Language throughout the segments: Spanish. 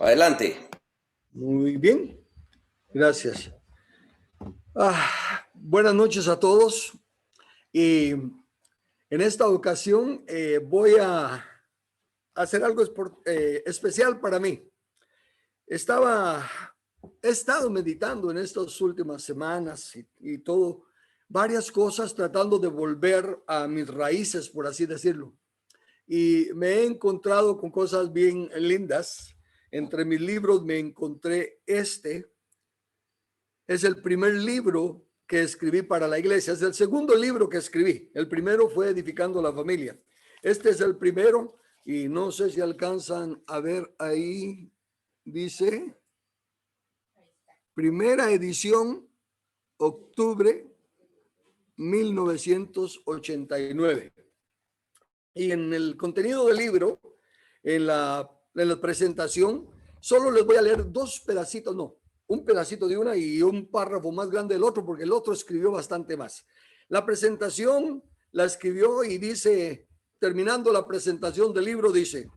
Adelante. Muy bien, gracias. Buenas noches a todos. Y en esta ocasión voy a hacer algo especial para mí. He estado meditando en estas últimas semanas y todo, varias cosas tratando de volver a mis raíces, por así decirlo. Y me he encontrado con cosas bien lindas. Entre mis libros me encontré este. Es el primer libro que escribí para la iglesia. Es el segundo libro que escribí. El primero fue Edificando la Familia. Este es el primero y no sé si alcanzan a ver ahí. Dice, primera edición, octubre 1989. Y en el contenido del libro, en la presentación, solo les voy a leer dos pedacitos, no, un pedacito de una y un párrafo más grande del otro, porque el otro escribió bastante más. La presentación la escribió y dice, terminando la presentación del libro, dice,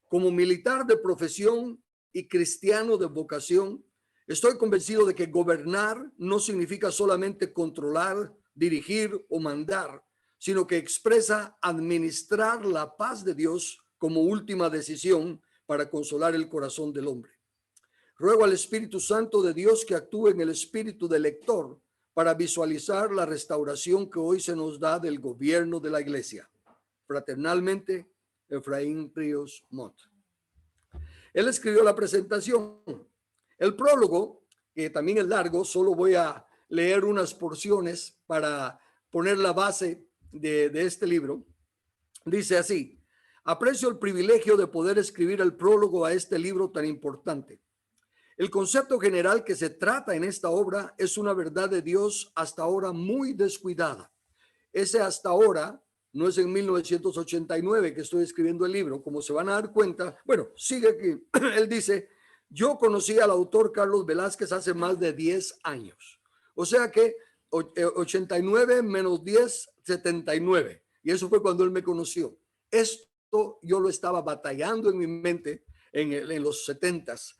como militar de profesión y cristiano de vocación, estoy convencido de que gobernar no significa solamente controlar, dirigir o mandar, sino que expresa administrar la paz de Dios como última decisión para consolar el corazón del hombre. Ruego al Espíritu Santo de Dios que actúe en el espíritu del lector para visualizar la restauración que hoy se nos da del gobierno de la iglesia. Fraternalmente, Efraín Ríos Montt. Él escribió la presentación. El prólogo, que también es largo, solo voy a leer unas porciones para poner la base de este libro. Dice así: aprecio el privilegio de poder escribir el prólogo a este libro tan importante. El concepto general que se trata en esta obra es una verdad de Dios hasta ahora muy descuidada. Ese hasta ahora no es en 1989 que estoy escribiendo el libro, como se van a dar cuenta. Bueno, sigue aquí. Él dice, yo conocí al autor Carlos Velázquez hace más de 10 años. O sea que 89 menos 10, 79. Y eso fue cuando él me conoció. Esto yo lo estaba batallando en mi mente en los 70s.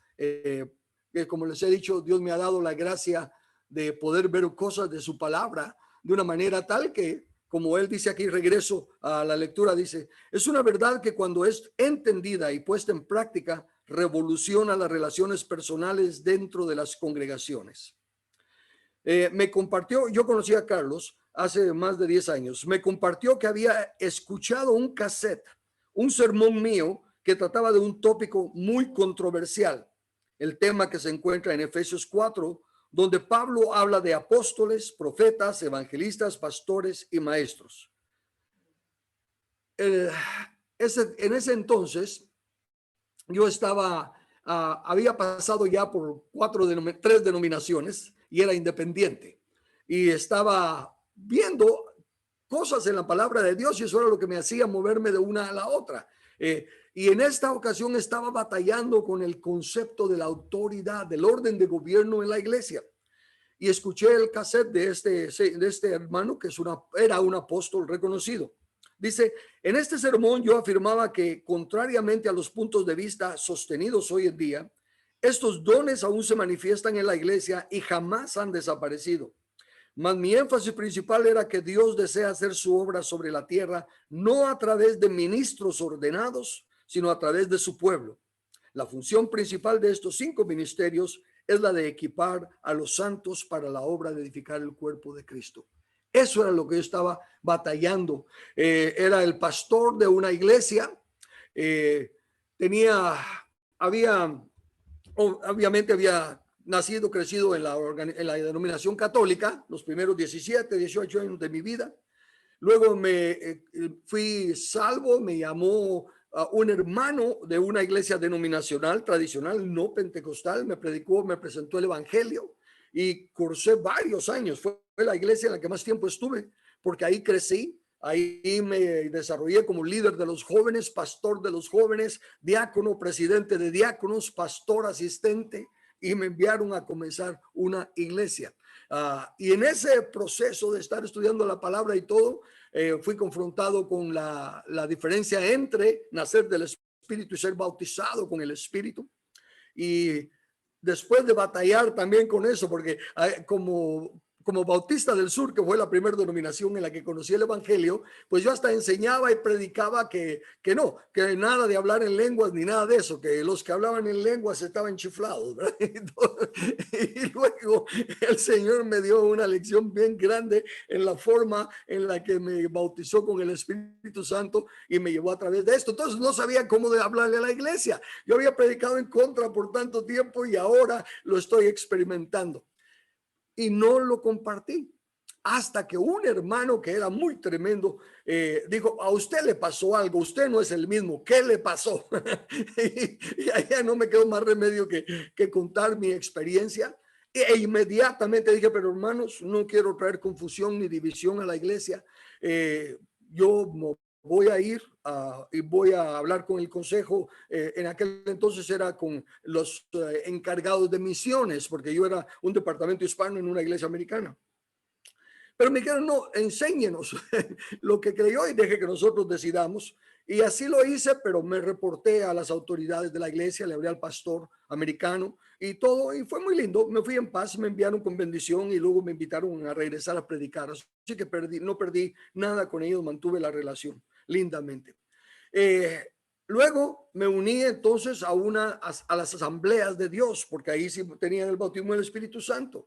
Que como les he dicho, Dios me ha dado la gracia de poder ver cosas de su palabra de una manera tal que, como él dice aquí, regreso a la lectura, dice, es una verdad que cuando es entendida y puesta en práctica, revoluciona las relaciones personales dentro de las congregaciones. Me compartió, yo conocí a Carlos hace más de 10 años, me compartió que había escuchado un cassette, un sermón mío que trataba de un tópico muy controversial, el tema que se encuentra en Efesios 4, donde Pablo habla de apóstoles, profetas, evangelistas, pastores y maestros. En ese entonces, yo había pasado ya por 3 denominaciones y era independiente. Y estaba viendo cosas en la palabra de Dios y eso era lo que me hacía moverme de una a la otra. Y en esta ocasión estaba batallando con el concepto de la autoridad, del orden de gobierno en la iglesia. Y escuché el cassette de este hermano que era un apóstol reconocido. Dice, en este sermón yo afirmaba que, contrariamente a los puntos de vista sostenidos hoy en día, estos dones aún se manifiestan en la iglesia y jamás han desaparecido. Mas mi énfasis principal era que Dios desea hacer su obra sobre la tierra, no a través de ministros ordenados, sino a través de su pueblo. La función principal de estos 5 ministerios es la de equipar a los santos para la obra de edificar el cuerpo de Cristo. Eso era lo que yo estaba batallando. Era el pastor de una iglesia. Obviamente había nacido, crecido en la denominación católica, los primeros 17, 18 años de mi vida. Luego fui salvo, me llamó un hermano de una iglesia denominacional tradicional, no pentecostal, me predicó, me presentó el evangelio y cursé varios años. Fue la iglesia en la que más tiempo estuve, porque ahí crecí, ahí me desarrollé como líder de los jóvenes, pastor de los jóvenes, diácono, presidente de diáconos, pastor asistente, y me enviaron a comenzar una iglesia. Y en ese proceso de estar estudiando la palabra y todo, fui confrontado con la diferencia entre nacer del Espíritu y ser bautizado con el Espíritu. Y después de batallar también con eso, porque como Bautista del Sur, que fue la primera denominación en la que conocí el Evangelio, pues yo hasta enseñaba y predicaba que no, que nada de hablar en lenguas ni nada de eso, que los que hablaban en lenguas estaban chiflados, ¿verdad? Y luego el Señor me dio una lección bien grande en la forma en la que me bautizó con el Espíritu Santo y me llevó a través de esto. Entonces no sabía cómo de hablarle a la iglesia. Yo había predicado en contra por tanto tiempo y ahora lo estoy experimentando. Y no lo compartí hasta que un hermano que era muy tremendo dijo: a usted le pasó algo, usted no es el mismo, ¿qué le pasó? y allá no me quedó más remedio que contar mi experiencia. E inmediatamente dije: pero hermanos, no quiero traer confusión ni división a la iglesia. Yo voy a ir y voy a hablar con el consejo. En aquel entonces era con los encargados de misiones, porque yo era un departamento hispano en una iglesia americana. Pero me dijeron: no, enséñenos lo que creyó y deje que nosotros decidamos. Y así lo hice, pero me reporté a las autoridades de la iglesia, le hablé al pastor americano y todo, y fue muy lindo. Me fui en paz, me enviaron con bendición y luego me invitaron a regresar a predicar. Así que no perdí nada con ellos, mantuve la relación lindamente. Luego me uní entonces a las asambleas de Dios, porque ahí sí tenían el bautismo del Espíritu Santo.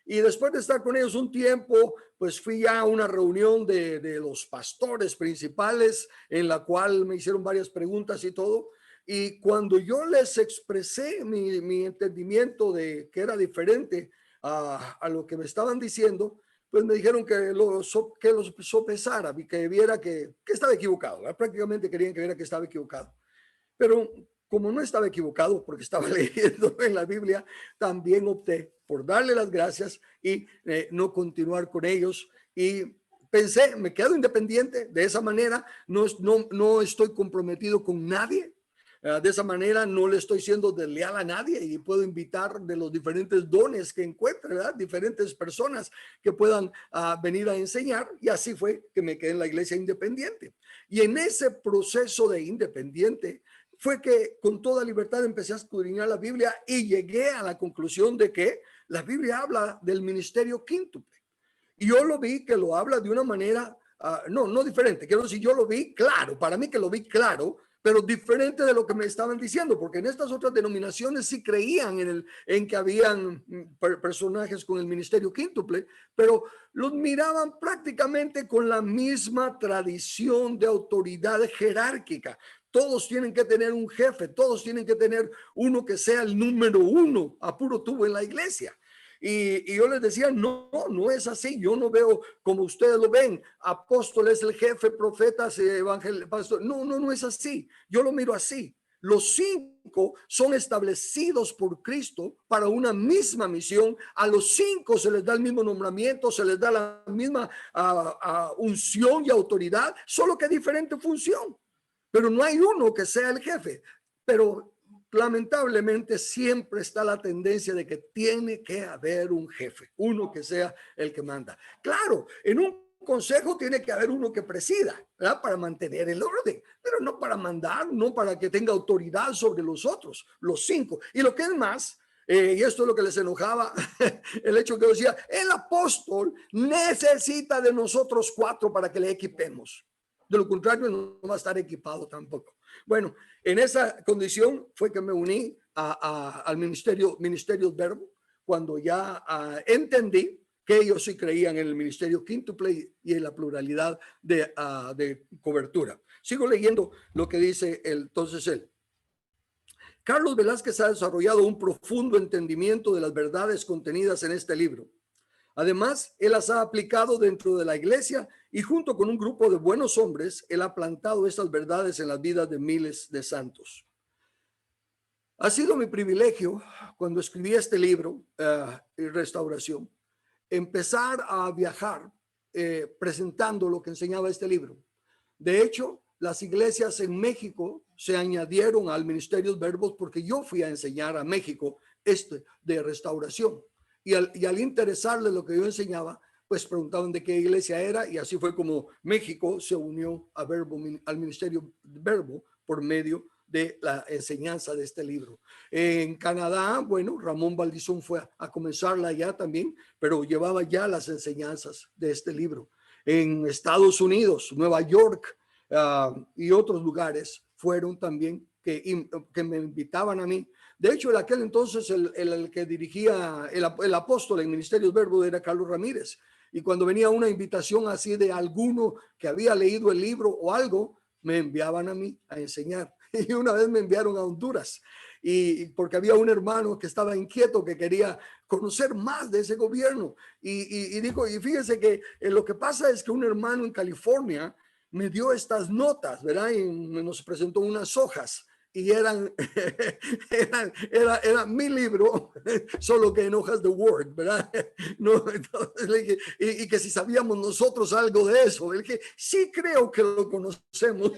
Y después de estar con ellos un tiempo, pues fui a una reunión de los pastores principales, en la cual me hicieron varias preguntas y todo. Y cuando yo les expresé mi entendimiento de que era diferente a lo que me estaban diciendo, pues me dijeron que los sopesara y que viera que estaba equivocado, ¿verdad? Prácticamente querían que viera que estaba equivocado. Pero como no estaba equivocado, porque estaba leyendo en la Biblia, también opté por darle las gracias y no continuar con ellos. Y pensé: me quedo independiente, de esa manera no estoy comprometido con nadie. De esa manera no le estoy siendo desleal a nadie y puedo invitar de los diferentes dones que encuentre, ¿verdad? Diferentes personas que puedan venir a enseñar, y así fue que me quedé en la iglesia independiente. Y en ese proceso de independiente fue que con toda libertad empecé a escudriñar la Biblia y llegué a la conclusión de que la Biblia habla del ministerio quíntuple. Y yo lo vi que lo habla de una manera, no diferente. Quiero decir, yo lo vi claro, para mí que lo vi claro, pero diferente de lo que me estaban diciendo, porque en estas otras denominaciones sí creían en que habían personajes con el ministerio quíntuple, pero los miraban prácticamente con la misma tradición de autoridad jerárquica. Todos tienen que tener un jefe, todos tienen que tener uno que sea el número uno a puro tubo en la iglesia. Y yo les decía: no es así. Yo no veo como ustedes lo ven, apóstoles, el jefe, profetas, evangelistas, pastor. No es así. Yo lo miro así. Los 5 son establecidos por Cristo para una misma misión. A los 5 se les da el mismo nombramiento, se les da la misma unción y autoridad, solo que diferente función. Pero no hay uno que sea el jefe. Pero lamentablemente siempre está la tendencia de que tiene que haber un jefe, uno que sea el que manda. Claro, en un consejo tiene que haber uno que presida, ¿verdad? Para mantener el orden, pero no para mandar, no para que tenga autoridad sobre los otros, los 5. Y lo que es más, y esto es lo que les enojaba, el hecho que decía: el apóstol necesita de nosotros 4 para que le equipemos. De lo contrario, no va a estar equipado tampoco. Bueno, en esa condición fue que me uní al ministerio Verbo, cuando ya entendí que ellos sí creían en el ministerio quíntuple y en la pluralidad de cobertura. Sigo leyendo lo que dice entonces él. Carlos Velázquez ha desarrollado un profundo entendimiento de las verdades contenidas en este libro. Además, él las ha aplicado dentro de la iglesia y junto con un grupo de buenos hombres, él ha plantado estas verdades en las vidas de miles de santos. Ha sido mi privilegio, cuando escribí este libro, Restauración, empezar a viajar presentando lo que enseñaba este libro. De hecho, las iglesias en México se añadieron al ministerio de Verbos porque yo fui a enseñar a México de restauración. Y al interesarle lo que yo enseñaba, pues preguntaban de qué iglesia era, y así fue como México se unió al ministerio Verbo por medio de la enseñanza de este libro. En Canadá, bueno, Ramón Valdizón fue a comenzarla ya también, pero llevaba ya las enseñanzas de este libro. En Estados Unidos, Nueva York y otros lugares fueron también que me invitaban a mí. De hecho, en aquel entonces el que dirigía el apóstol en Ministerios Verbo era Carlos Ramírez. Y cuando venía una invitación así de alguno que había leído el libro o algo, me enviaban a mí a enseñar. Y una vez me enviaron a Honduras, y porque había un hermano que estaba inquieto, que quería conocer más de ese gobierno. Y dijo, y fíjese que lo que pasa es que un hermano en California me dio estas notas, ¿verdad? Y nos presentó unas hojas. Y era mi libro, solo que en hojas de Word, ¿verdad? No, entonces le dije, y que si sabíamos nosotros algo de eso. Le dije, sí creo que lo conocemos.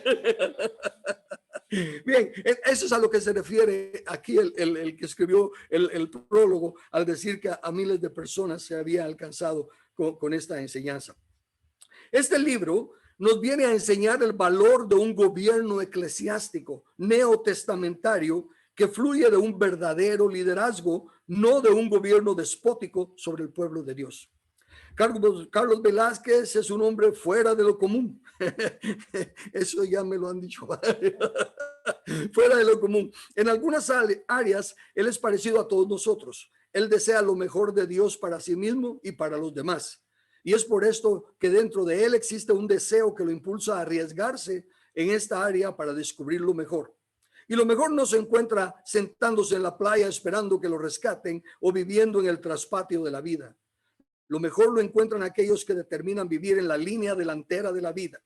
Bien, eso es a lo que se refiere aquí el que escribió el prólogo al decir que a miles de personas se había alcanzado con esta enseñanza. Este libro nos viene a enseñar el valor de un gobierno eclesiástico neotestamentario que fluye de un verdadero liderazgo, no de un gobierno despótico sobre el pueblo de Dios. Carlos Velázquez es un hombre fuera de lo común. Eso ya me lo han dicho. Fuera de lo común. En algunas áreas, él es parecido a todos nosotros. Él desea lo mejor de Dios para sí mismo y para los demás. Y es por esto que dentro de él existe un deseo que lo impulsa a arriesgarse en esta área para descubrir lo mejor. Y lo mejor no se encuentra sentándose en la playa esperando que lo rescaten o viviendo en el traspatio de la vida. Lo mejor lo encuentran aquellos que determinan vivir en la línea delantera de la vida.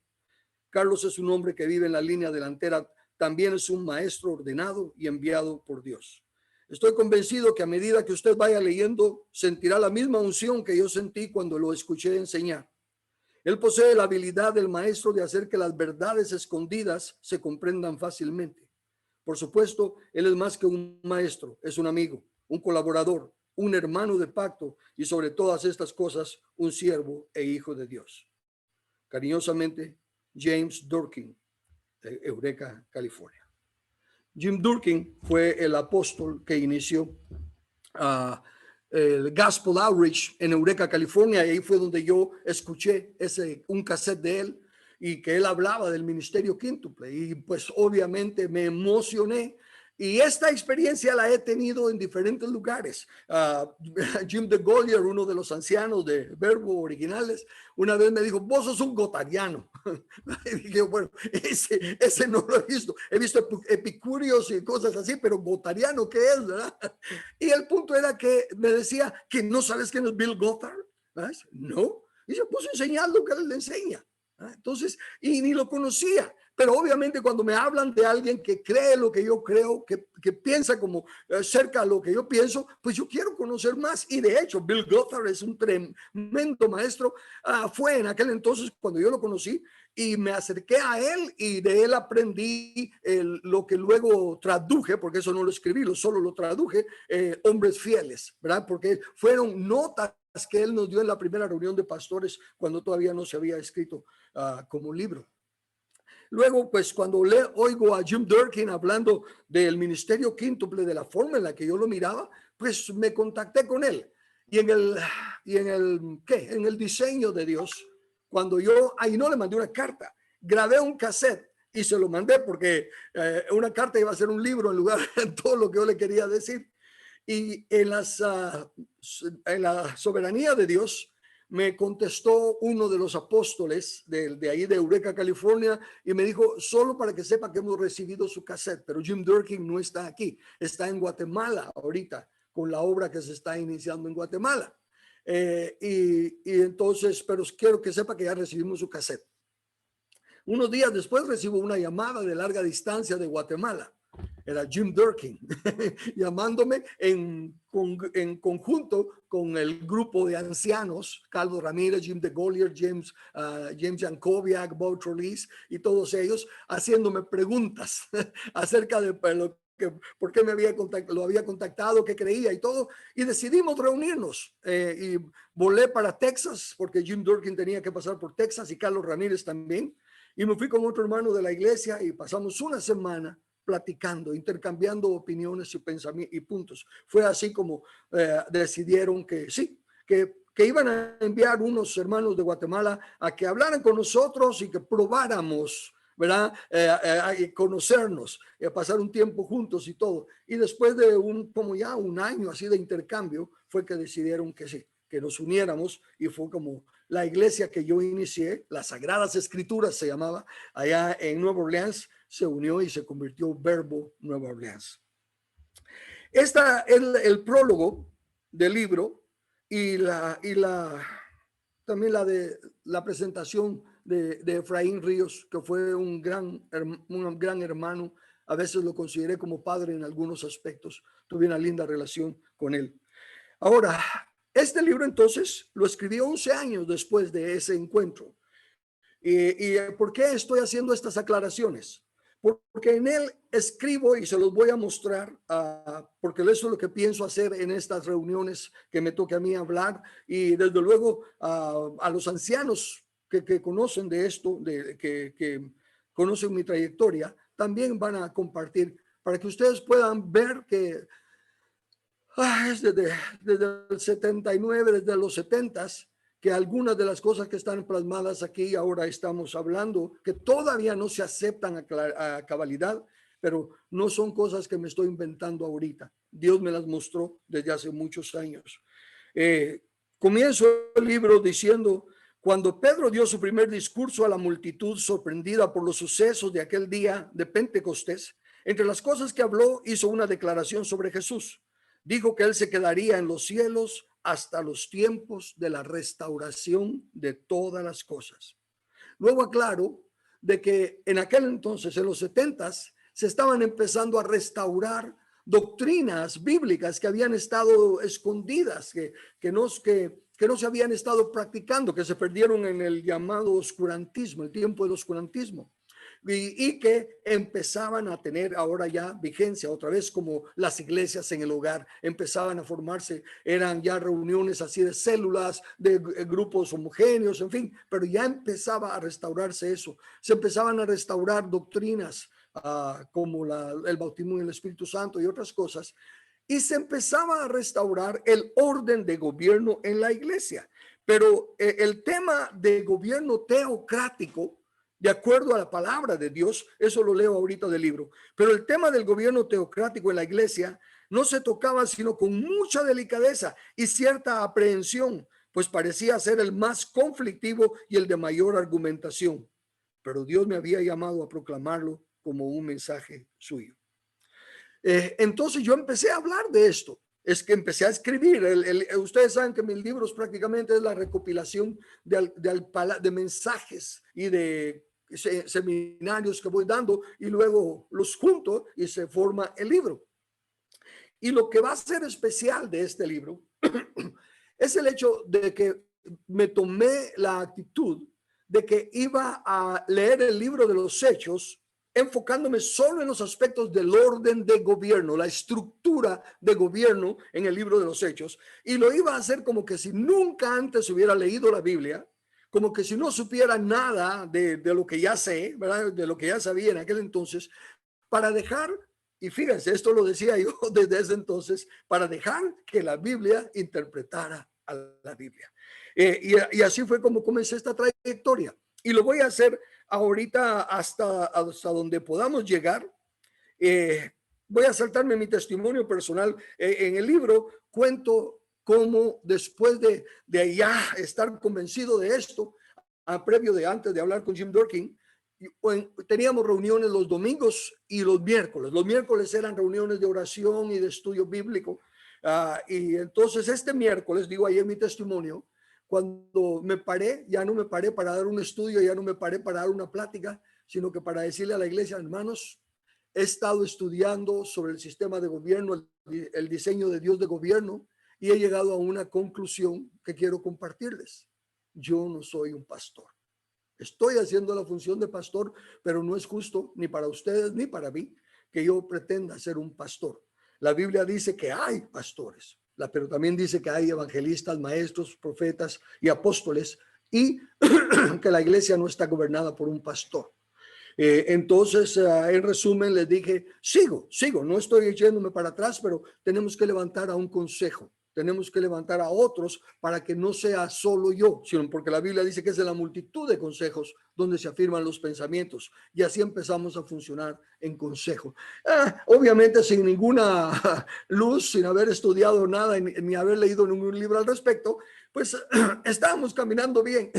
Carlos es un hombre que vive en la línea delantera. También es un maestro ordenado y enviado por Dios. Estoy convencido que a medida que usted vaya leyendo, sentirá la misma unción que yo sentí cuando lo escuché enseñar. Él posee la habilidad del maestro de hacer que las verdades escondidas se comprendan fácilmente. Por supuesto, él es más que un maestro, es un amigo, un colaborador, un hermano de pacto y sobre todas estas cosas, un siervo e hijo de Dios. Cariñosamente, James Durkin, de Eureka, California. Jim Durkin fue el apóstol que inició el Gospel Outreach en Eureka, California, y ahí fue donde yo escuché un cassette de él y que él hablaba del ministerio quíntuple, y pues obviamente me emocioné. Y esta experiencia la he tenido en diferentes lugares. Jim DeGollier, uno de los ancianos de Verbo originales, una vez me dijo, vos sos un gotariano. Y dije, bueno, ese no lo he visto. He visto epicúreos y cosas así, pero gotariano, ¿qué es, verdad? Y el punto era que me decía que no sabes quién es Bill Gothard. ¿Sabes? No. Y se puso a enseñar lo que él le enseña. Entonces, y ni lo conocía. Pero obviamente cuando me hablan de alguien que cree lo que yo creo, que piensa como cerca a lo que yo pienso, pues yo quiero conocer más. Y de hecho, Bill Gothard es un tremendo maestro. Fue en aquel entonces cuando yo lo conocí y me acerqué a él y de él aprendí lo que luego traduje, porque eso no lo escribí, solo lo traduje, Hombres Fieles, ¿verdad? Porque fueron notas que él nos dio en la primera reunión de pastores cuando todavía no se había escrito como libro. Luego, pues cuando oigo a Jim Durkin hablando del ministerio quíntuple, de la forma en la que yo lo miraba, pues me contacté con él. Y en el diseño de Dios, cuando ahí no le mandé una carta, grabé un cassette y se lo mandé porque una carta iba a ser un libro en lugar de todo lo que yo le quería decir. Y en la soberanía de Dios, me contestó uno de los apóstoles de ahí de Eureka, California, y me dijo, solo para que sepa que hemos recibido su cassette, pero Jim Durkin no está aquí, está en Guatemala ahorita, con la obra que se está iniciando en Guatemala. Y entonces, pero quiero que sepa que ya recibimos su cassette. Unos días después recibo una llamada de larga distancia de Guatemala. Era Jim Durkin llamándome en conjunto con el grupo de ancianos, Carlos Ramírez, Jim DeGollier, James Jankoviak, Bob Trollis y todos ellos, haciéndome preguntas acerca de por qué lo había contactado, qué creía y todo. Y decidimos reunirnos y volé para Texas porque Jim Durkin tenía que pasar por Texas y Carlos Ramírez también. Y me fui con otro hermano de la iglesia y pasamos una semana platicando, intercambiando opiniones y pensamientos y puntos. Fue así como decidieron que sí, que iban a enviar unos hermanos de Guatemala a que hablaran con nosotros y que probáramos, ¿verdad? Conocernos, pasar un tiempo juntos y todo. Y después de como ya un año así de intercambio, fue que decidieron que sí, que nos uniéramos, y fue como la iglesia que yo inicié, las Sagradas Escrituras se llamaba, allá en Nueva Orleans, se unió y se convirtió Verbo Nueva Orleans. Esta es el prólogo del libro y también la presentación de Efraín Ríos, que fue un gran hermano. A veces lo consideré como padre en algunos aspectos. Tuve una linda relación con él. Ahora, este libro entonces lo escribí 11 años después de ese encuentro. ¿Y por qué estoy haciendo estas aclaraciones? Porque en él escribo, y se los voy a mostrar, porque eso es lo que pienso hacer en estas reuniones que me toque a mí hablar, y desde luego a los ancianos que conocen de esto, que conocen mi trayectoria, también van a compartir, para que ustedes puedan ver que es desde el 79, desde los 70s, que algunas de las cosas que están plasmadas aquí ahora estamos hablando, que todavía no se aceptan a cabalidad, pero no son cosas que me estoy inventando ahorita. Dios me las mostró desde hace muchos años. Comienzo el libro diciendo: cuando Pedro dio su primer discurso a la multitud sorprendida por los sucesos de aquel día de Pentecostés, entre las cosas que habló, hizo una declaración sobre Jesús. Dijo que él se quedaría en los cielos hasta los tiempos de la restauración de todas las cosas. Luego aclaro de que en aquel entonces, en los 70s, se estaban empezando a restaurar doctrinas bíblicas que habían estado escondidas, que no se habían estado practicando, que se perdieron en el llamado oscurantismo, el tiempo del oscurantismo. Y que empezaban a tener ahora ya vigencia otra vez, como las iglesias en el hogar empezaban a formarse. Eran ya reuniones así de células, de grupos homogéneos, en fin, pero ya empezaba a restaurarse eso. Se empezaban a restaurar doctrinas como el bautismo en el Espíritu Santo y otras cosas, y se empezaba a restaurar el orden de gobierno en la iglesia. Pero el tema de gobierno teocrático, de acuerdo a la palabra de Dios, eso lo leo ahorita del libro, pero el tema del gobierno teocrático en la iglesia no se tocaba sino con mucha delicadeza y cierta aprehensión, pues parecía ser el más conflictivo y el de mayor argumentación. Pero Dios me había llamado a proclamarlo como un mensaje suyo. Entonces yo empecé a hablar de esto. Es que empecé a escribir. Ustedes saben que mis libros prácticamente es la recopilación de mensajes y de seminarios que voy dando, y luego los junto y se forma el libro. Y lo que va a ser especial de este libro es el hecho de que me tomé la actitud de que iba a leer el libro de los Hechos enfocándome solo en los aspectos del orden de gobierno, la estructura de gobierno en el libro de los Hechos, y lo iba a hacer como que si nunca antes hubiera leído la Biblia, como que si no supiera nada de lo que ya sé, ¿verdad? De lo que ya sabía en aquel entonces, para dejar, y fíjense, esto lo decía yo desde ese entonces, para dejar que la Biblia interpretara a la Biblia. Y así fue como comencé esta trayectoria, y lo voy a hacer ahorita hasta donde podamos llegar. Voy a saltarme mi testimonio personal. En el libro cuento cómo después de ya estar convencido de esto, antes de hablar con Jim Durkin, teníamos reuniones los domingos y los miércoles. Los miércoles eran reuniones de oración y de estudio bíblico. Y entonces este miércoles, digo ahí en mi testimonio, cuando me paré, ya no me paré para dar un estudio, ya no me paré para dar una plática, sino que para decirle a la iglesia: hermanos, he estado estudiando sobre el sistema de gobierno, el diseño de Dios de gobierno, y he llegado a una conclusión que quiero compartirles. Yo no soy un pastor. Estoy haciendo la función de pastor, pero no es justo ni para ustedes ni para mí que yo pretenda ser un pastor. La Biblia dice que hay pastores, pero también dice que hay evangelistas, maestros, profetas y apóstoles, y que la iglesia no está gobernada por un pastor. Entonces, en resumen, les dije, sigo, no estoy yéndome para atrás, pero tenemos que levantar a un consejo. Tenemos que levantar a otros para que no sea solo yo, sino porque la Biblia dice que es de la multitud de consejos donde se afirman los pensamientos. Y así empezamos a funcionar en consejo. Obviamente sin ninguna luz, sin haber estudiado nada ni haber leído ningún libro al respecto, pues estábamos caminando bien.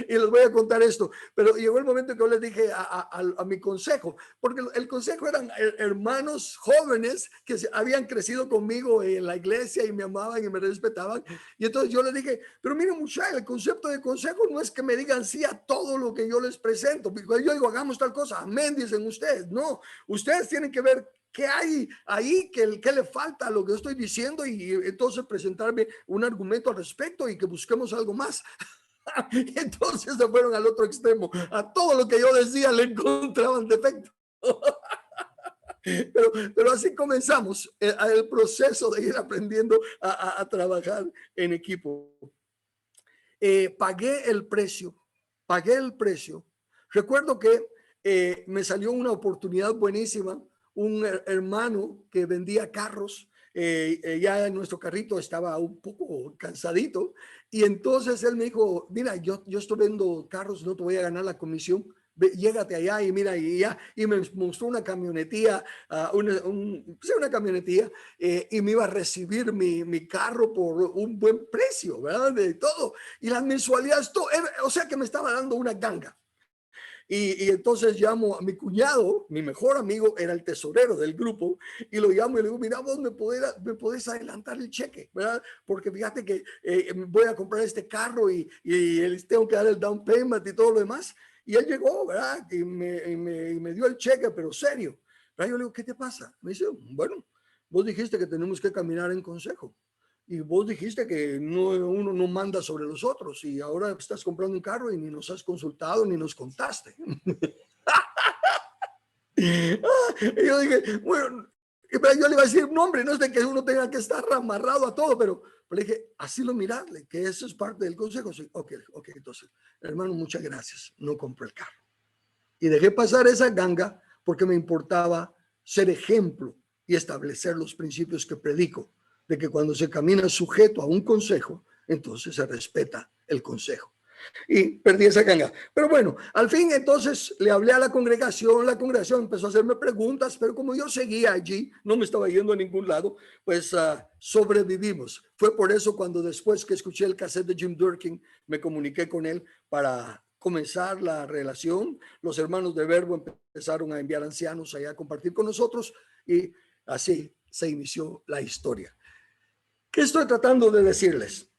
Y les voy a contar esto. Pero llegó el momento que yo les dije a mi consejo, porque el consejo eran hermanos jóvenes que habían crecido conmigo en la iglesia y me amaban y me respetaban. Y entonces yo les dije, pero miren muchachos, el concepto de consejo no es que me digan sí a todo lo que yo les presento. Yo digo, hagamos tal cosa, amén, dicen ustedes. No, ustedes tienen que ver qué hay ahí, qué le falta a lo que yo estoy diciendo y entonces presentarme un argumento al respecto y que busquemos algo más. Entonces se fueron al otro extremo. A todo lo que yo decía le encontraban defecto. Pero así comenzamos el proceso de ir aprendiendo a trabajar en equipo. Pagué el precio. Recuerdo que me salió una oportunidad buenísima. Un hermano que vendía carros, ya en nuestro carrito estaba un poco cansadito y entonces él me dijo, mira, yo estoy vendiendo carros, no te voy a ganar la comisión, llégate allá y mira, y me mostró una camionetía, una camionetía, y me iba a recibir mi carro por un buen precio, ¿verdad? De todo, y las mensualidades, todo, o sea que me estaba dando una ganga. Y entonces llamo a mi cuñado, mi mejor amigo, era el tesorero del grupo, y lo llamo y le digo, mira, vos me podés adelantar el cheque, ¿verdad? Porque fíjate que voy a comprar este carro y tengo que dar el down payment y todo lo demás. Y él llegó, ¿verdad? Y me dio el cheque, pero serio. ¿Verdad? Yo le digo, ¿qué te pasa? Me dice, bueno, vos dijiste que tenemos que caminar en consejo. Y vos dijiste que uno no manda sobre los otros y ahora estás comprando un carro y ni nos has consultado ni nos contaste. Y yo dije, bueno, yo le iba a decir, no hombre, no es de que uno tenga que estar amarrado a todo, pero le dije, así lo mirarle, que eso es parte del consejo. Sí, ok, entonces, hermano, muchas gracias, no compré el carro. Y dejé pasar esa ganga porque me importaba ser ejemplo y establecer los principios que predico, de que cuando se camina sujeto a un consejo, entonces se respeta el consejo. Y perdí esa ganga. Pero bueno, al fin entonces le hablé a la congregación empezó a hacerme preguntas, pero como yo seguía allí, no me estaba yendo a ningún lado, pues sobrevivimos. Fue por eso cuando después que escuché el cassette de Jim Durkin, me comuniqué con él para comenzar la relación. Los hermanos de Verbo empezaron a enviar ancianos allá a compartir con nosotros y así se inició la historia. ¿Qué estoy tratando de decirles?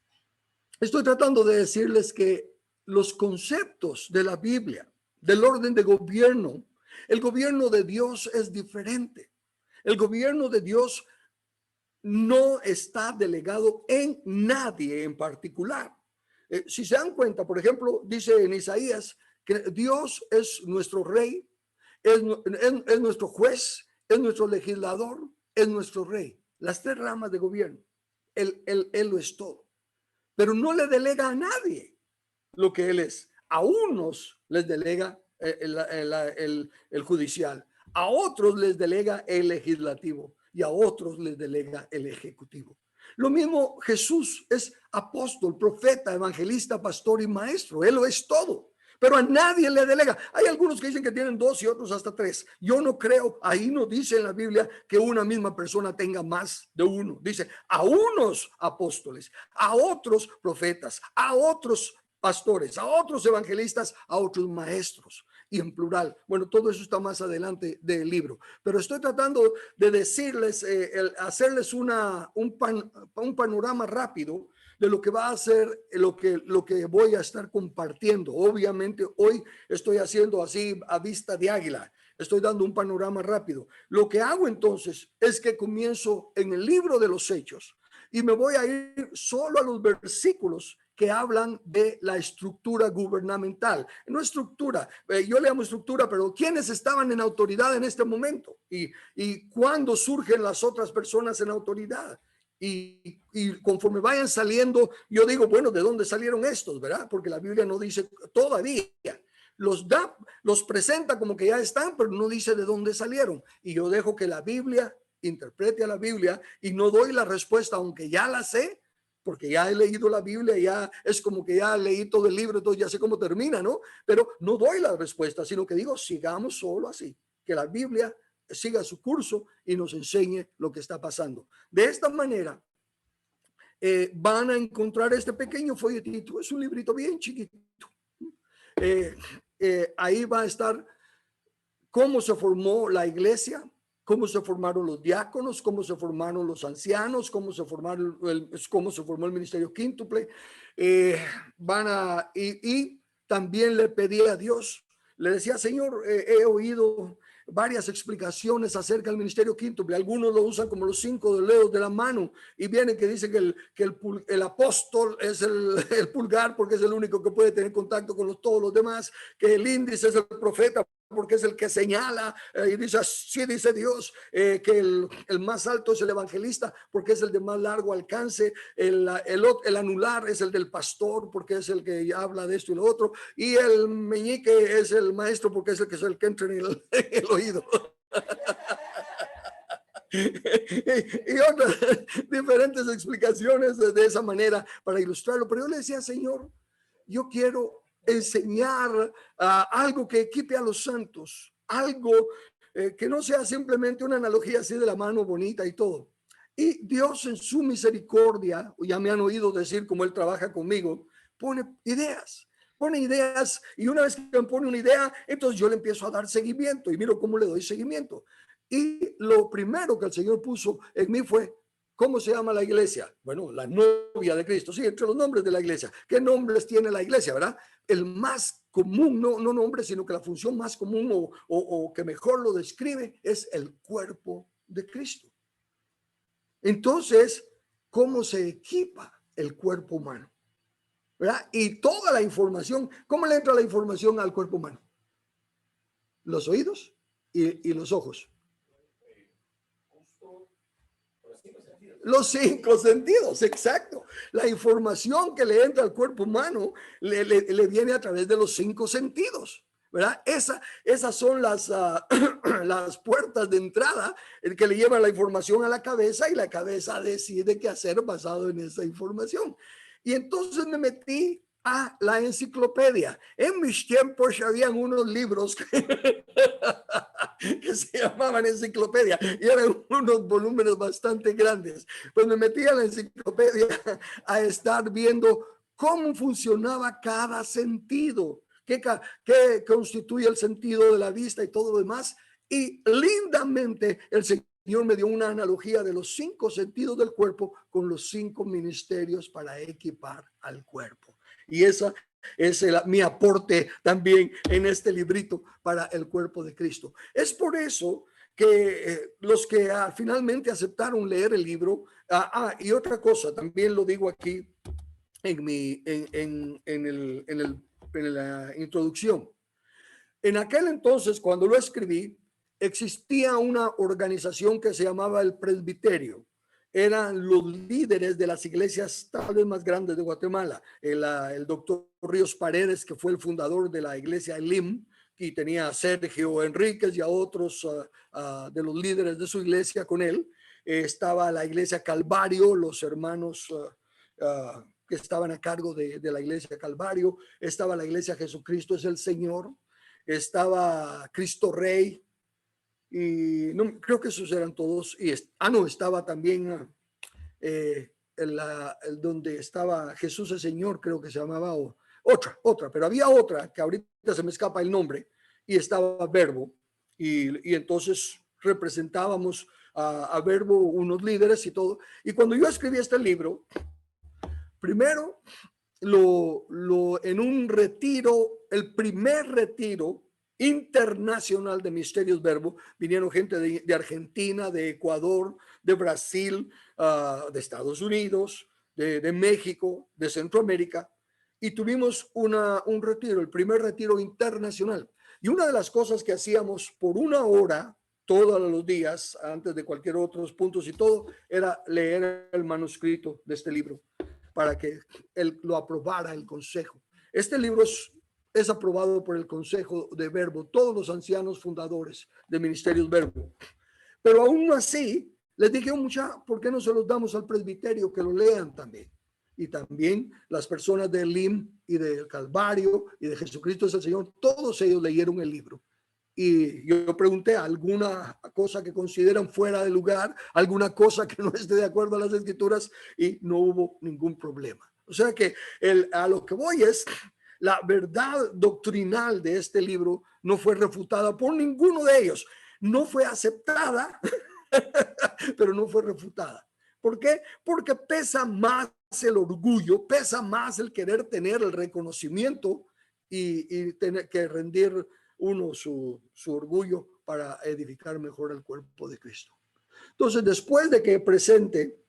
Estoy tratando de decirles que los conceptos de la Biblia, del orden de gobierno, el gobierno de Dios es diferente. El gobierno de Dios no está delegado en nadie en particular. Si se dan cuenta, por ejemplo, dice en Isaías que Dios es nuestro rey, es nuestro juez, es nuestro legislador, es nuestro rey. Las tres ramas de gobierno. Él lo es todo. Pero no le delega a nadie lo que él es. A unos les delega el judicial, a otros les delega el legislativo y a otros les delega el ejecutivo. Lo mismo Jesús es apóstol, profeta, evangelista, pastor y maestro. Él lo es todo, pero a nadie le delega. Hay algunos que dicen que tienen 2 y otros hasta 3. Yo no creo, ahí no dice en la Biblia que una misma persona tenga más de uno. Dice a unos apóstoles, a otros profetas, a otros pastores, a otros evangelistas, a otros maestros, y en plural. Bueno, todo eso está más adelante del libro, pero estoy tratando de decirles, hacerles un panorama rápido de lo que va a ser lo que voy a estar compartiendo. Obviamente hoy estoy haciendo así a vista de águila, estoy dando un panorama rápido. Lo que hago entonces es que comienzo en el libro de los Hechos y me voy a ir solo a los versículos que hablan de la estructura gubernamental. No estructura, yo le llamo estructura, pero ¿quiénes estaban en autoridad en este momento? Y cuándo surgen las otras personas en autoridad. Y conforme vayan saliendo, yo digo, bueno, ¿de dónde salieron estos? ¿Verdad? Porque la Biblia no dice todavía. los da, los presenta como que ya están, pero no dice de dónde salieron. Y yo dejo que la Biblia interprete a la Biblia y no doy la respuesta, aunque ya la sé, porque ya he leído la Biblia, ya es como que ya leí todo el libro, entonces ya sé cómo termina, ¿no? Pero no doy la respuesta, sino que digo, sigamos solo así, que la Biblia siga su curso y nos enseñe lo que está pasando. De esta manera, van a encontrar este pequeño folletito, es un librito bien chiquito. Ahí va a estar cómo se formó la iglesia, cómo se formaron los diáconos, cómo se formaron los ancianos, cómo se formó el ministerio quíntuple. Y también le pedí a Dios, le decía, Señor, he oído varias explicaciones acerca del ministerio quíntuple. Algunos lo usan como los 5 dedos de la mano y viene que dice que el apóstol es el pulgar porque es el único que puede tener contacto con todos los demás, que el índice es el profeta porque es el que señala y dice, así dice Dios, que el más alto es el evangelista porque es el de más largo alcance, el anular es el del pastor porque es el que habla de esto y lo otro, y el meñique es el maestro porque es el que entra en el oído. Y otras diferentes explicaciones de esa manera para ilustrarlo, pero yo le decía, Señor, yo quiero enseñar algo que equipe a los santos, algo que no sea simplemente una analogía así de la mano bonita y todo. Y Dios en su misericordia, ya me han oído decir cómo Él trabaja conmigo, pone ideas y una vez que me pone una idea, entonces yo le empiezo a dar seguimiento y miro cómo le doy seguimiento. Y lo primero que el Señor puso en mí fue, ¿cómo se llama la iglesia? Bueno, la novia de Cristo. Sí, entre los nombres de la iglesia. ¿Qué nombres tiene la iglesia, verdad? El más común, no nombre, sino que la función más común o que mejor lo describe es el cuerpo de Cristo. Entonces, ¿cómo se equipa el cuerpo humano? ¿Verdad? Y toda la información, ¿cómo le entra la información al cuerpo humano? Los oídos y los ojos. Los 5 sentidos, exacto. La información que le entra al cuerpo humano le viene a través de los 5 sentidos, ¿verdad? Esas son las puertas de entrada que le llevan la información a la cabeza y la cabeza decide qué hacer basado en esa información. Y entonces me metí a la enciclopedia. En mis tiempos habían unos libros que se llamaban enciclopedia y eran unos volúmenes bastante grandes. Pues me metí a la enciclopedia a estar viendo cómo funcionaba cada sentido, qué constituye el sentido de la vista y todo lo demás. Y lindamente el Señor me dio una analogía de los 5 sentidos del cuerpo con los 5 ministerios para equipar al cuerpo. Y esa es mi aporte también en este librito para el cuerpo de Cristo. Es por eso que los que finalmente aceptaron leer el libro, y otra cosa, también lo digo aquí en la introducción. En aquel entonces, cuando lo escribí, existía una organización que se llamaba el Presbiterio. Eran los líderes de las iglesias tal vez más grandes de Guatemala. El doctor Ríos Paredes, que fue el fundador de la iglesia Elim, y tenía a Sergio Enríquez y a otros de los líderes de su iglesia con él. Estaba la iglesia Calvario, los hermanos que estaban a cargo de la iglesia Calvario. Estaba la iglesia Jesucristo es el Señor. Estaba Cristo Rey. Y no, creo que esos eran todos. Y no, estaba también donde estaba Jesús el Señor, creo que se llamaba, otra, pero había otra que ahorita se me escapa el nombre, y estaba Verbo. Y entonces representábamos a Verbo, unos líderes y todo. Y cuando yo escribí este libro, primero en un retiro, el primer retiro internacional de Misterios Verbo, vinieron gente de Argentina, de Ecuador, de Brasil, de Estados Unidos, de México, de Centroamérica, y tuvimos un retiro, el primer retiro internacional. Y una de las cosas que hacíamos por 1 hora todos los días, antes de cualquier otros puntos y todo, era leer el manuscrito de este libro para que él lo aprobara el consejo. Este libro es es aprobado por el Consejo de Verbo, todos los ancianos fundadores de Ministerios Verbo. Pero aún así, les dije, mucha, ¿por qué no se los damos al presbiterio que lo lean también? Y también las personas del LIM y del Calvario y de Jesucristo es el Señor, todos ellos leyeron el libro. Y yo pregunté alguna cosa que consideran fuera de lugar, alguna cosa que no esté de acuerdo a las escrituras, y no hubo ningún problema. O sea que a lo que voy es, la verdad doctrinal de este libro no fue refutada por ninguno de ellos. No fue aceptada, pero no fue refutada. ¿Por qué? Porque pesa más el orgullo, pesa más el querer tener el reconocimiento y tener que rendir uno su orgullo para edificar mejor el cuerpo de Cristo. Entonces, después de que presente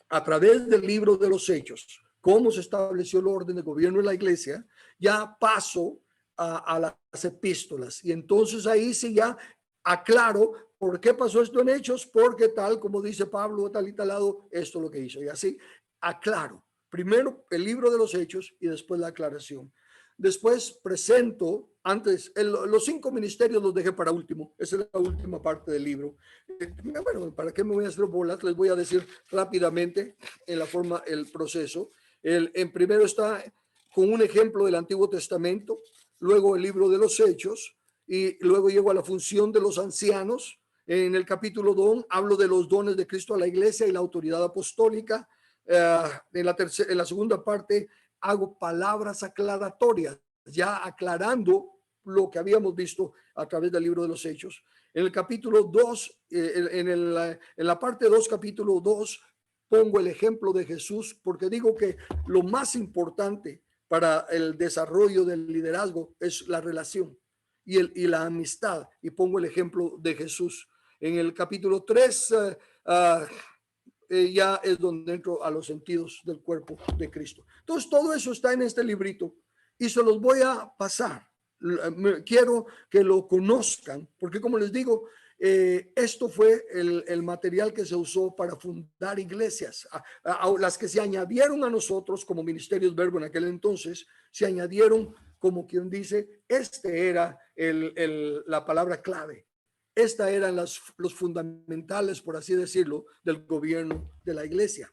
a través del libro de los Hechos cómo se estableció el orden de gobierno en la iglesia, ya paso a las epístolas. Y entonces ahí sí ya aclaro por qué pasó esto en Hechos, porque tal como dice Pablo, tal y tal lado, esto es lo que hizo. Y así aclaro. Primero el libro de los Hechos y después la aclaración. Después presento, antes, los 5 ministerios los dejé para último. Esa es la última parte del libro. Bueno, ¿para qué me voy a hacer bolas? Les voy a decir rápidamente en la forma, el proceso. En primero está con un ejemplo del Antiguo Testamento, luego el libro de los Hechos, y luego llego a la función de los ancianos. En el capítulo 2 hablo de los dones de Cristo a la iglesia y la autoridad apostólica. En la segunda parte hago palabras aclaratorias, ya aclarando lo que habíamos visto a través del libro de los Hechos. En el capítulo 2, en la parte 2, capítulo 2, pongo el ejemplo de Jesús, porque digo que lo más importante para el desarrollo del liderazgo es la relación y la amistad, y pongo el ejemplo de Jesús. En el capítulo 3, ya es donde entro a los sentidos del cuerpo de Cristo. Entonces, todo eso está en este librito y se los voy a pasar. Quiero que lo conozcan, porque como les digo, esto fue el material que se usó para fundar iglesias. A las que se añadieron a nosotros como Ministerios Verbo en aquel entonces, se añadieron como quien dice, este era la palabra clave. Estas eran los fundamentales, por así decirlo, del gobierno de la iglesia.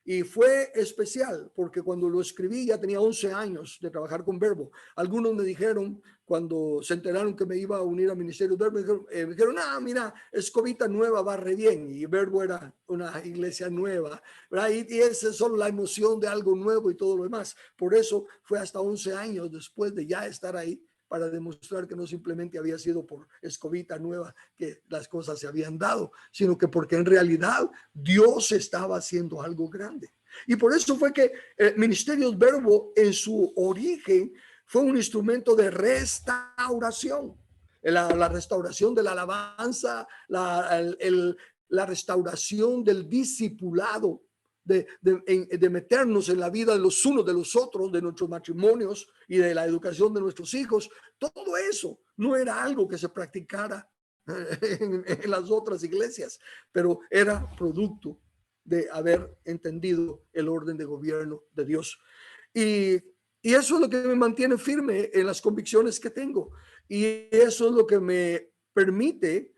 Y fue especial porque cuando lo escribí ya tenía 11 años de trabajar con Verbo. Algunos me dijeron, cuando se enteraron que me iba a unir al Ministerio Verbo, me dijeron, mira, Escobita Nueva va re bien. Y Verbo era una iglesia nueva, ¿verdad? Y esa es solo la emoción de algo nuevo y todo lo demás. Por eso fue hasta 11 años después de ya estar ahí, para demostrar que no simplemente había sido por Escobita Nueva que las cosas se habían dado, sino que porque en realidad Dios estaba haciendo algo grande. Y por eso fue que Ministerios Verbo en su origen fue un instrumento de restauración. La restauración de la alabanza, la restauración del discipulado, de meternos en la vida de los unos de los otros, de nuestros matrimonios y de la educación de nuestros hijos. Todo eso no era algo que se practicara en las otras iglesias, pero era producto de haber entendido el orden de gobierno de Dios. Y eso es lo que me mantiene firme en las convicciones que tengo. Y eso es lo que me permite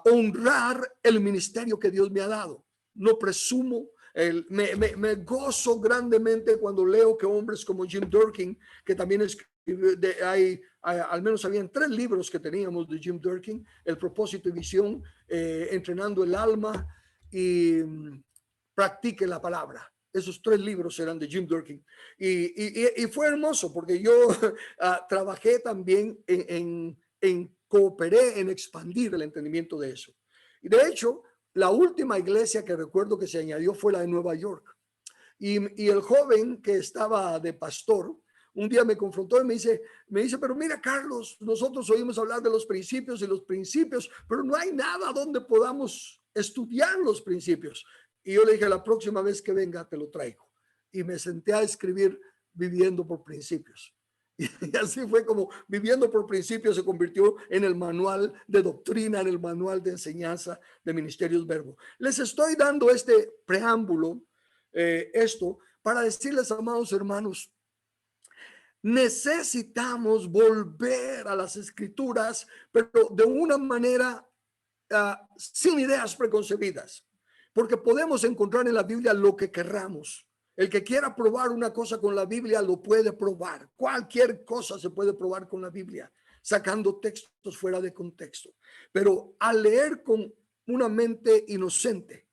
honrar el ministerio que Dios me ha dado. No presumo. Me gozo grandemente cuando leo que hombres como Jim Durkin, que también escribió, al menos habían 3 libros que teníamos de Jim Durkin: El propósito y visión, Entrenando el alma y Practique la palabra. Esos 3 libros eran de Jim Durkin. Y fue hermoso porque yo trabajé también cooperé en expandir el entendimiento de eso. Y de hecho, la última iglesia que recuerdo que se añadió fue la de Nueva York. Y el joven que estaba de pastor un día me confrontó y me dice, pero mira, Carlos, nosotros oímos hablar de los principios y los principios, pero no hay nada donde podamos estudiar los principios. Y yo le dije, la próxima vez que venga te lo traigo. Y me senté a escribir Viviendo por Principios. Y así fue como Viviendo por Principios se convirtió en el manual de doctrina, en el manual de enseñanza de Ministerios Verbo. Les estoy dando este preámbulo, esto, para decirles, amados hermanos, necesitamos volver a las escrituras, pero de una manera sin ideas preconcebidas, porque podemos encontrar en la Biblia lo que querramos. El que quiera probar una cosa con la Biblia lo puede probar. Cualquier cosa se puede probar con la Biblia, sacando textos fuera de contexto. Pero al leer con una mente inocente,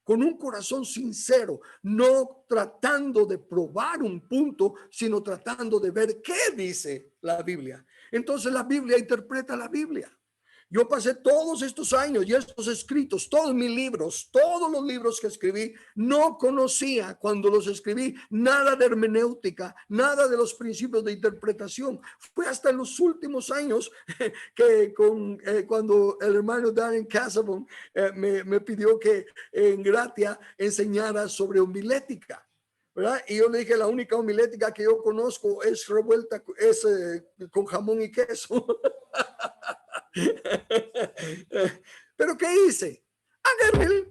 con un corazón sincero, no tratando de probar un punto, sino tratando de ver qué dice la Biblia. Entonces la Biblia interpreta la Biblia. Yo pasé todos estos años y estos escritos, todos mis libros, todos los libros que escribí, no conocía cuando los escribí nada de hermenéutica, nada de los principios de interpretación. Fue hasta en los últimos años que cuando el hermano Darren Casabon me pidió que en Gratia enseñara sobre homilética. ¿Verdad? Y yo le dije, la única homilética que yo conozco es revuelta, con jamón y queso. Pero ¿qué hice?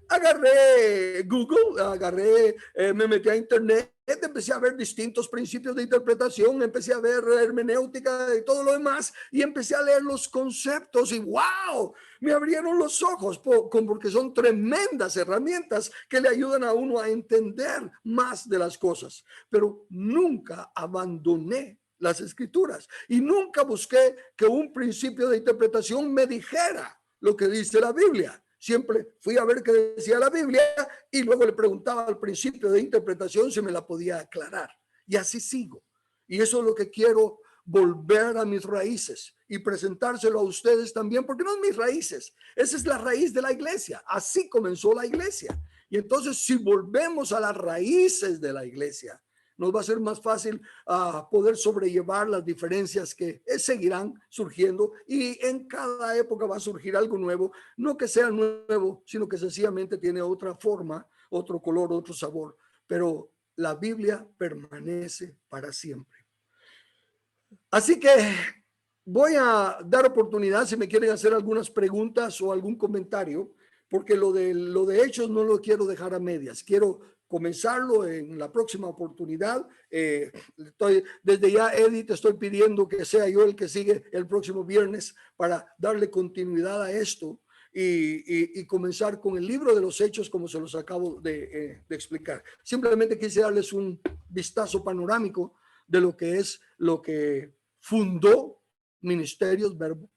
Agarré Google, me metí a internet, empecé a ver distintos principios de interpretación, empecé a ver hermenéutica y todo lo demás, y empecé a leer los conceptos y wow, me abrieron los ojos porque son tremendas herramientas que le ayudan a uno a entender más de las cosas. Pero nunca abandoné las escrituras y nunca busqué que un principio de interpretación me dijera lo que dice la Biblia. Siempre fui a ver qué decía la Biblia y luego le preguntaba al principio de interpretación si me la podía aclarar. Y así sigo. Y eso es lo que quiero, volver a mis raíces y presentárselo a ustedes también, porque no es mis raíces. Esa es la raíz de la iglesia. Así comenzó la iglesia. Y entonces si volvemos a las raíces de la iglesia, nos va a ser más fácil poder sobrellevar las diferencias que seguirán surgiendo, y en cada época va a surgir algo nuevo, no que sea nuevo, sino que sencillamente tiene otra forma, otro color, otro sabor, pero la Biblia permanece para siempre. Así que voy a dar oportunidad si me quieren hacer algunas preguntas o algún comentario, porque lo de Hechos no lo quiero dejar a medias. Quiero comenzarlo en la próxima oportunidad. Desde ya, Eddie, te estoy pidiendo que sea yo el que sigue el próximo viernes para darle continuidad a esto y comenzar con el libro de los Hechos, como se los acabo de explicar. Simplemente quise darles un vistazo panorámico de lo que es lo que fundó Ministerios Verbo,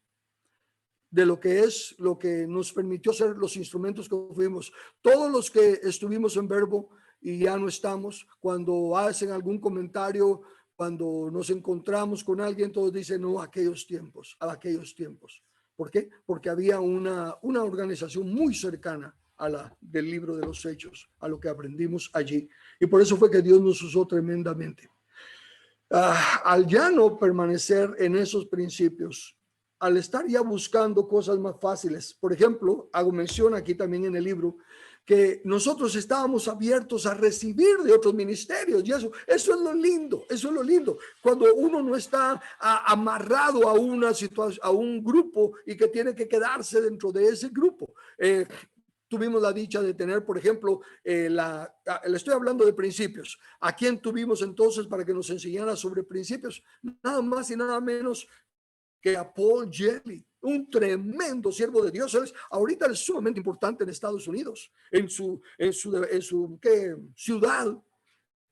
de lo que es lo que nos permitió ser los instrumentos que fuimos. Todos los que estuvimos en Verbo y ya no estamos, cuando hacen algún comentario, cuando nos encontramos con alguien, todos dicen, no, aquellos tiempos, a aquellos tiempos. ¿Por qué? Porque había una organización muy cercana a la del libro de los Hechos, a lo que aprendimos allí. Y por eso fue que Dios nos usó tremendamente. Al ya no permanecer en esos principios, al estar ya buscando cosas más fáciles, por ejemplo, hago mención aquí también en el libro que nosotros estábamos abiertos a recibir de otros ministerios, y eso es lo lindo, eso es lo lindo, cuando uno no está amarrado a una situación, a un grupo, y que tiene que quedarse dentro de ese grupo. Tuvimos la dicha de tener, por ejemplo, le estoy hablando de principios. ¿A quién tuvimos entonces para que nos enseñara sobre principios? Nada más y nada menos que a Paul Gelli, un tremendo siervo de Dios. Ahorita es sumamente importante en Estados Unidos, en su ciudad.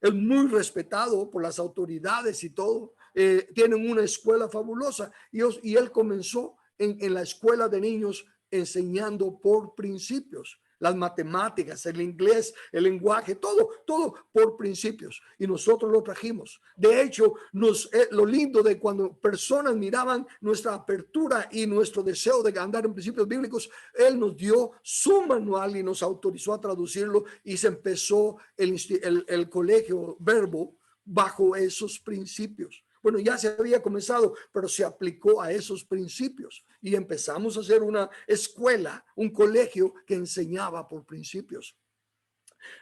Es muy respetado por las autoridades y todo. Tienen una escuela fabulosa, y él comenzó en la escuela de niños enseñando por principios, las matemáticas, el inglés, el lenguaje, todo por principios, y nosotros lo trajimos. De hecho, lo lindo de cuando personas miraban nuestra apertura y nuestro deseo de andar en principios bíblicos, él nos dio su manual y nos autorizó a traducirlo, y se empezó el colegio Verbo bajo esos principios. Bueno, ya se había comenzado, pero se aplicó a esos principios, y empezamos a hacer una escuela, un colegio que enseñaba por principios.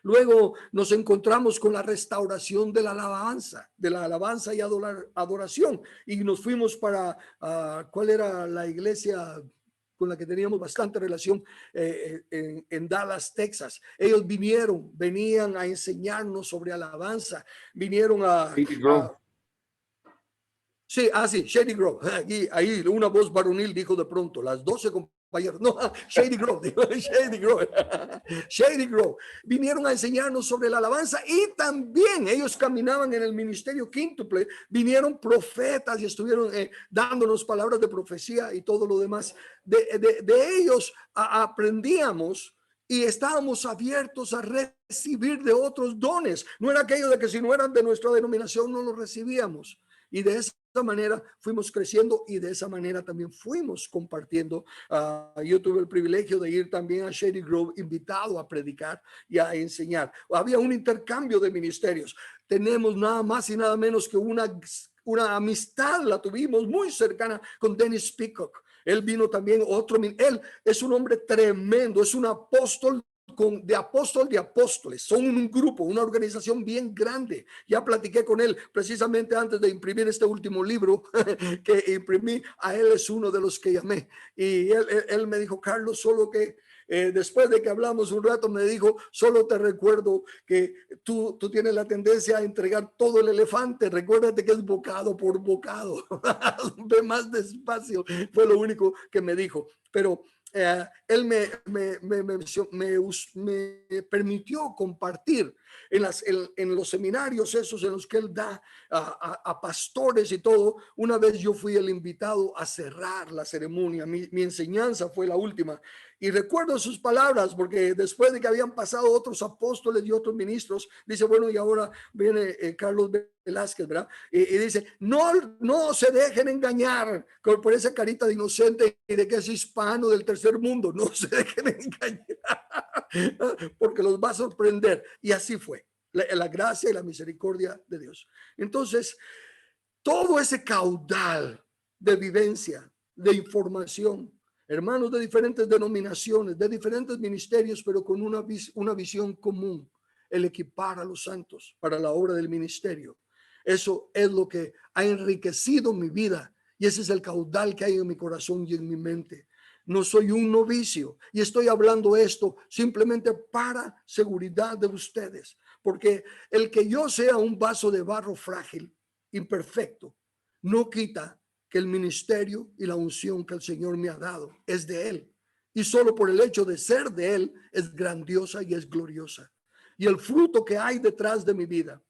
Luego nos encontramos con la restauración de la alabanza y adoración, y nos fuimos para, ¿cuál era la iglesia con la que teníamos bastante relación? En Dallas, Texas. Ellos venían a enseñarnos sobre alabanza, vinieron Sí, sí, Shady Grove. Ahí una voz varonil dijo de pronto, las 12 compañeros. No, Shady Grove, Shady Grove. Shady Grove. Vinieron a enseñarnos sobre la alabanza y también ellos caminaban en el ministerio quíntuple. Vinieron profetas y estuvieron dándonos palabras de profecía y todo lo demás. De ellos aprendíamos y estábamos abiertos a recibir de otros dones. No era aquello de que si no eran de nuestra denominación no los recibíamos. Y de esa manera fuimos creciendo y de esa manera también fuimos compartiendo. Yo tuve el privilegio de ir también a Shady Grove invitado a predicar y a enseñar. Había un intercambio de ministerios. Tenemos nada más y nada menos que una amistad, la tuvimos muy cercana con Dennis Peacock. Él vino también él es un hombre tremendo, es un apóstol de apóstoles, son un grupo, una organización bien grande. Ya platiqué con él precisamente antes de imprimir este último libro que imprimí. A él es uno de los que llamé y él me dijo, Carlos, solo que después de que hablamos un rato me dijo, solo te recuerdo que tú tienes la tendencia a entregar todo el elefante, recuérdate que es bocado por bocado. Ve más despacio, fue lo único que me dijo. Pero él me permitió compartir en los seminarios esos en los que él da a pastores y todo. Una vez yo fui el invitado a cerrar la ceremonia, mi enseñanza fue la última. Y recuerdo sus palabras, porque después de que habían pasado otros apóstoles y otros ministros, dice, bueno, y ahora viene Carlos Velázquez, ¿verdad? Y dice, no se dejen engañar por esa carita de inocente y de que es hispano del tercer mundo, no se dejen engañar, porque los va a sorprender. Y así fue, la gracia y la misericordia de Dios. Entonces, todo ese caudal de vivencia, de información, hermanos de diferentes denominaciones, de diferentes ministerios, pero con una visión común, el equipar a los santos para la obra del ministerio. Eso es lo que ha enriquecido mi vida y ese es el caudal que hay en mi corazón y en mi mente. No soy un novicio y estoy hablando esto simplemente para seguridad de ustedes, porque el que yo sea un vaso de barro frágil, imperfecto, no quita que el ministerio y la unción que el Señor me ha dado es de Él. Y solo por el hecho de ser de Él es grandiosa y es gloriosa. Y el fruto que hay detrás de mi vida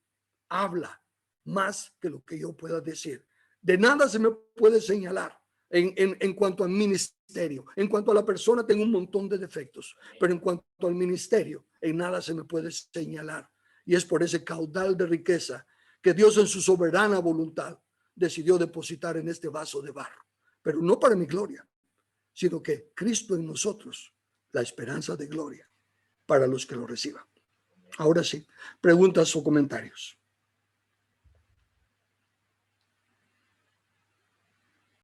habla más que lo que yo pueda decir. De nada se me puede señalar en cuanto al ministerio. En cuanto a la persona tengo un montón de defectos, pero en cuanto al ministerio, en nada se me puede señalar. Y es por ese caudal de riqueza que Dios en su soberana voluntad decidió depositar en este vaso de barro, pero no para mi gloria, sino que Cristo en nosotros, la esperanza de gloria para los que lo reciban. Ahora sí, preguntas o comentarios.